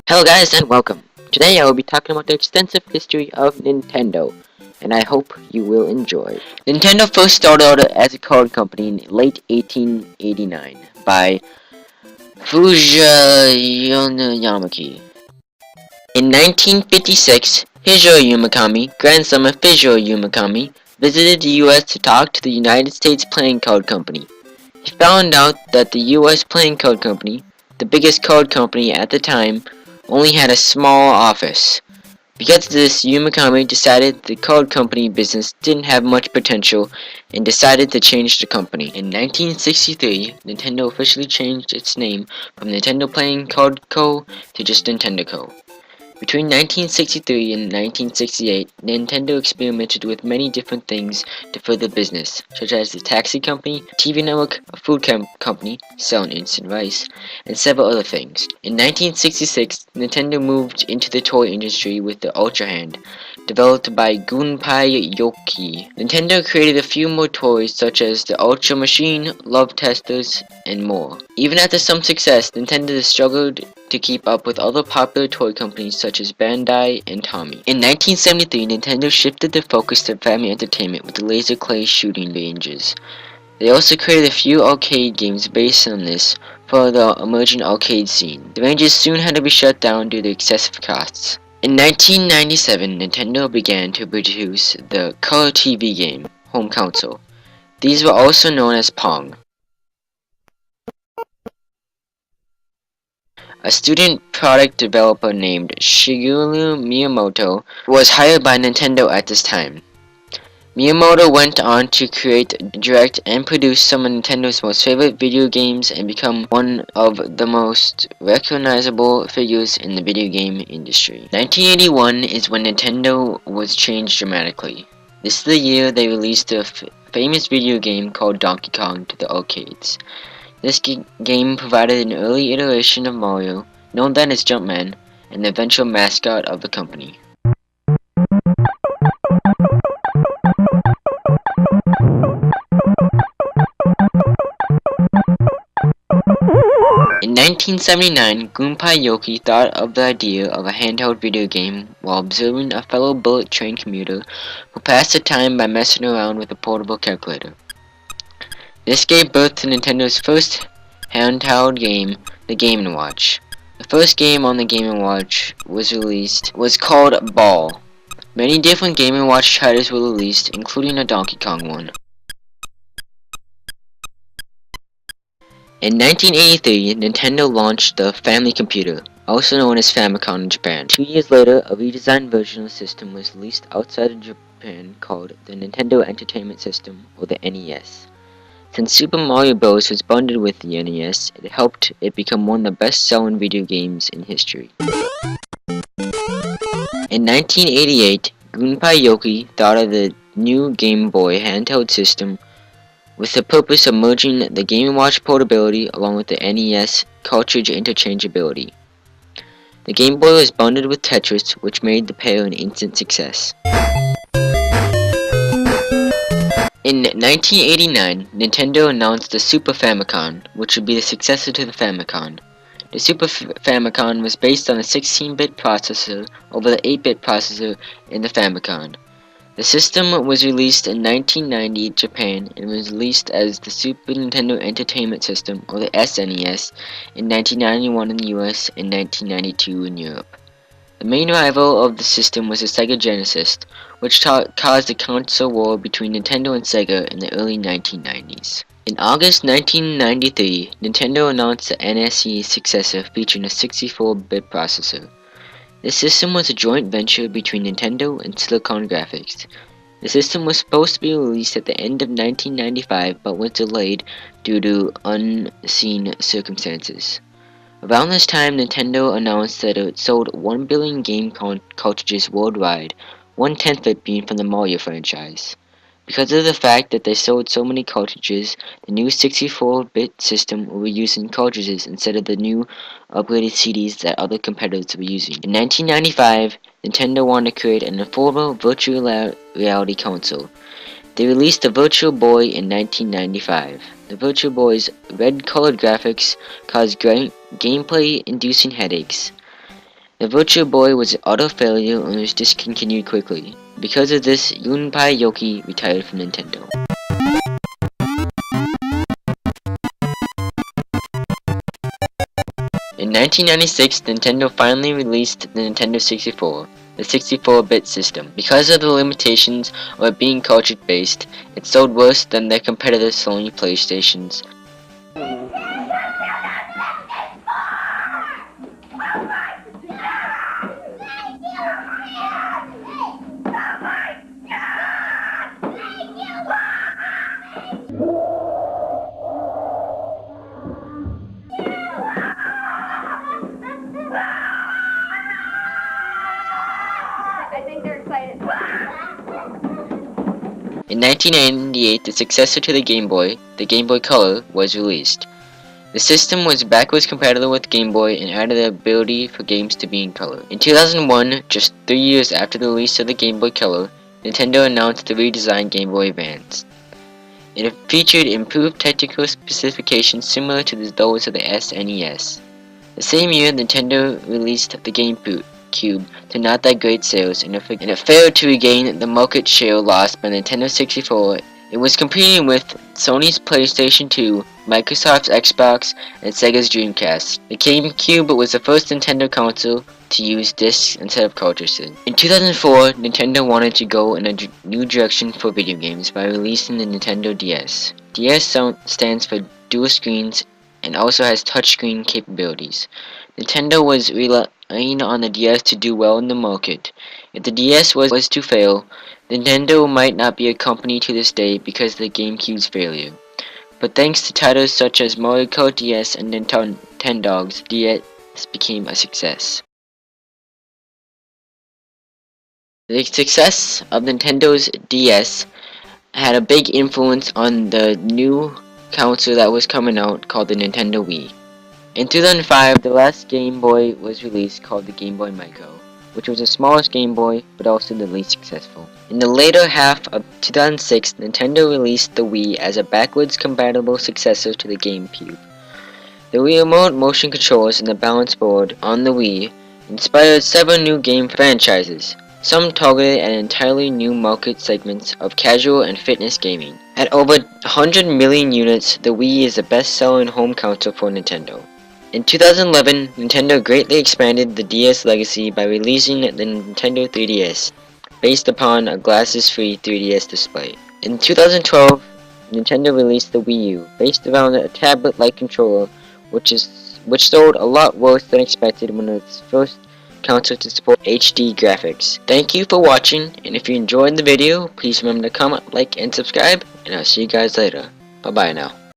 Hello guys and welcome. Today I will be talking about the extensive history of Nintendo, and I hope you will enjoy. Nintendo first started out as a card company in late 1889 by Fujiyama Yamaki. In 1956, Hijiro Yumikami, grandson of Fujiro Yumikami, visited the US to talk to the United States Playing Card Company. He found out that the US Playing Card Company, the biggest card company at the time, only had a small office. Because of this, Yumikami decided the card company business didn't have much potential and decided to change the company. In 1963, Nintendo officially changed its name from Nintendo Playing Card Co. to just Nintendo Co. Between 1963 and 1968, Nintendo experimented with many different things to further business, such as the taxi company, a TV network, a food company selling instant rice, and several other things. In 1966, Nintendo moved into the toy industry with the Ultra Hand, developed by Gunpei Yokoi. Nintendo created a few more toys such as the Ultra Machine, Love Testers, and more. Even after some success, Nintendo struggled to keep up with other popular toy companies such as Bandai and Tommy. In 1973, Nintendo shifted their focus to family entertainment with the laser clay shooting ranges. They also created a few arcade games based on this for the emerging arcade scene. The ranges soon had to be shut down due to excessive costs. In 1997, Nintendo began to produce the color TV game, home console. These were also known as Pong. A student product developer named Shigeru Miyamoto was hired by Nintendo at this time. Miyamoto went on to create, direct, and produce some of Nintendo's most favorite video games and become one of the most recognizable figures in the video game industry. 1981 is when Nintendo was changed dramatically. This is the year they released a famous video game called Donkey Kong to the arcades. This game provided an early iteration of Mario, known then as Jumpman, and the eventual mascot of the company. In 1979, Gunpei Yokoi thought of the idea of a handheld video game while observing a fellow bullet train commuter who passed the time by messing around with a portable calculator. This gave birth to Nintendo's first handheld game, the Game & Watch. The first game on the Game & Watch was called Ball. Many different Game & Watch titles were released, including a Donkey Kong one. In 1983, Nintendo launched the Family Computer, also known as Famicom in Japan. 2 years later, a redesigned version of the system was released outside of Japan called the Nintendo Entertainment System, or the NES. Since Super Mario Bros. Was bundled with the NES, it helped it become one of the best-selling video games in history. In 1988, Gunpei Yokoi thought of the new Game Boy handheld system with the purpose of merging the Game & Watch portability along with the NES cartridge interchangeability. The Game Boy was bundled with Tetris, which made the pair an instant success. In 1989, Nintendo announced the Super Famicom, which would be the successor to the Famicom. The Super Famicom was based on a 16-bit processor over the 8-bit processor in the Famicom. The system was released in 1990 in Japan and was released as the Super Nintendo Entertainment System, or the SNES, in 1991 in the US and 1992 in Europe. The main rival of the system was the Sega Genesis, which caused a console war between Nintendo and Sega in the early 1990s. In August 1993, Nintendo announced the NES successor featuring a 64-bit processor. This system was a joint venture between Nintendo and Silicon Graphics. The system was supposed to be released at the end of 1995 but was delayed due to unseen circumstances. Around this time, Nintendo announced that it sold 1 billion game cartridges worldwide, 1/10 of it being from the Mario franchise. Because of the fact that they sold so many cartridges, the new 64-bit system will be using cartridges instead of the new upgraded CDs that other competitors were using. In 1995, Nintendo wanted to create an affordable virtual reality console. They released the Virtual Boy in 1995. The Virtual Boy's red-colored graphics caused gameplay-inducing headaches. The Virtual Boy was an auto failure and was discontinued quickly. Because of this, Junpei Yoki retired from Nintendo. In 1996, Nintendo finally released the Nintendo 64, the 64-bit system. Because of the limitations of it being cartridge-based, it sold worse than their competitor Sony PlayStations. I think they're excited. In 1998, the successor to the Game Boy Color, was released. The system was backwards compatible with Game Boy and added the ability for games to be in color. In 2001, just 3 years after the release of the Game Boy Color, Nintendo announced the redesigned Game Boy Advance. It featured improved technical specifications similar to those of the SNES. The same year, Nintendo released the GameCube to not that great sales, and it failed to regain the market share lost by Nintendo 64. It was competing with Sony's PlayStation 2, Microsoft's Xbox, and Sega's Dreamcast. The GameCube was the first Nintendo console to use discs instead of cartridges. In 2004, Nintendo wanted to go in a new direction for video games by releasing the Nintendo DS. DS stands for dual screens and also has touchscreen capabilities. Nintendo was relying on the DS to do well in the market. If the DS was to fail, Nintendo might not be a company to this day because of the GameCube's failure. But thanks to titles such as Mario Kart DS and Nintendogs, DS became a success. The success of Nintendo's DS had a big influence on the new console that was coming out called the Nintendo Wii. In 2005, the last Game Boy was released called the Game Boy Micro, which was the smallest Game Boy but also the least successful. In the later half of 2006, Nintendo released the Wii as a backwards compatible successor to the GameCube. The remote motion controllers and the balance board on the Wii inspired several new game franchises, some targeted at entirely new market segments of casual and fitness gaming. At over 100 million units, the Wii is the best-selling home console for Nintendo. In 2011, Nintendo greatly expanded the DS legacy by releasing the Nintendo 3DS, based upon a glasses-free 3DS display. In 2012, Nintendo released the Wii U, based around a tablet-like controller, which sold a lot worse than expected when it was first console to support HD graphics. Thank you for watching, and if you enjoyed the video, please remember to comment, like, and subscribe, and I'll see you guys later. Bye bye now.